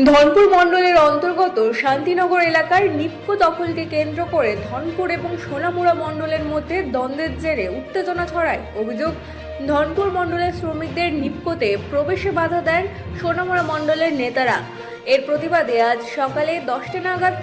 ধনপুর মণ্ডলের অন্তর্গত শান্তিনগর এলাকার নিপ্কো দখলকে কেন্দ্র করে ধনপুর এবং সোনামুড়া মণ্ডলের মধ্যে দ্বন্দ্বের জেরে উত্তেজনা ছড়ায়। অভিযোগ, ধনপুর মণ্ডলের শ্রমিকদের নিপ্কোতে প্রবেশে বাধা দেন সোনামুড়া মণ্ডলের নেতারা। এর প্রতিবাদে আজ সকালে 10টা নাগাদ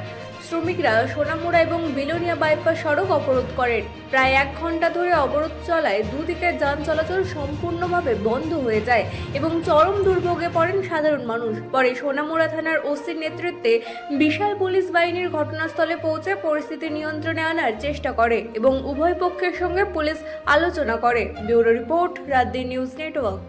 শ্রমিকরা সোনামুড়া এবং বিলোনিয়া বাইপাস সড়ক অবরোধ করেন। প্রায় 1 ঘন্টা ধরে অবরোধ চলায় দুদিকের যান চলাচল সম্পূর্ণভাবে বন্ধ হয়ে যায় এবং চরম দুর্ভোগে পড়েন সাধারণ মানুষ। পরে সোনামুড়া থানার ওসির নেতৃত্বে বিশাল পুলিশ বাহিনীর ঘটনাস্থলে পৌঁছে পরিস্থিতি নিয়ন্ত্রণে আনার চেষ্টা করে এবং উভয় পক্ষের সঙ্গে পুলিশ আলোচনা করে। Bureau report, রাতদিন news network.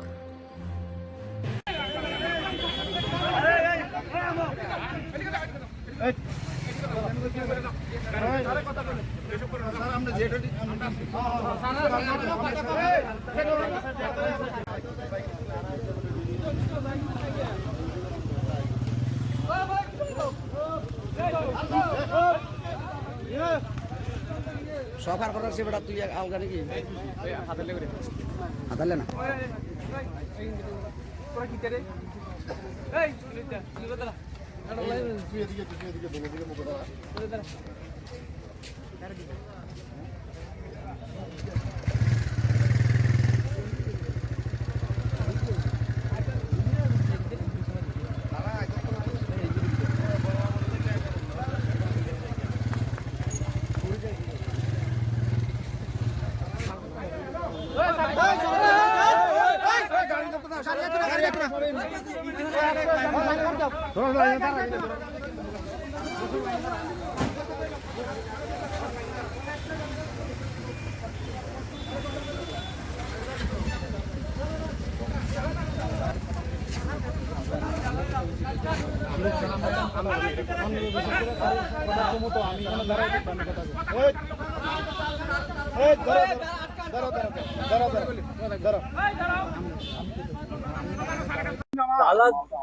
সফার করার সে বেটা তুই আলগা নাকি হাতালে না আমি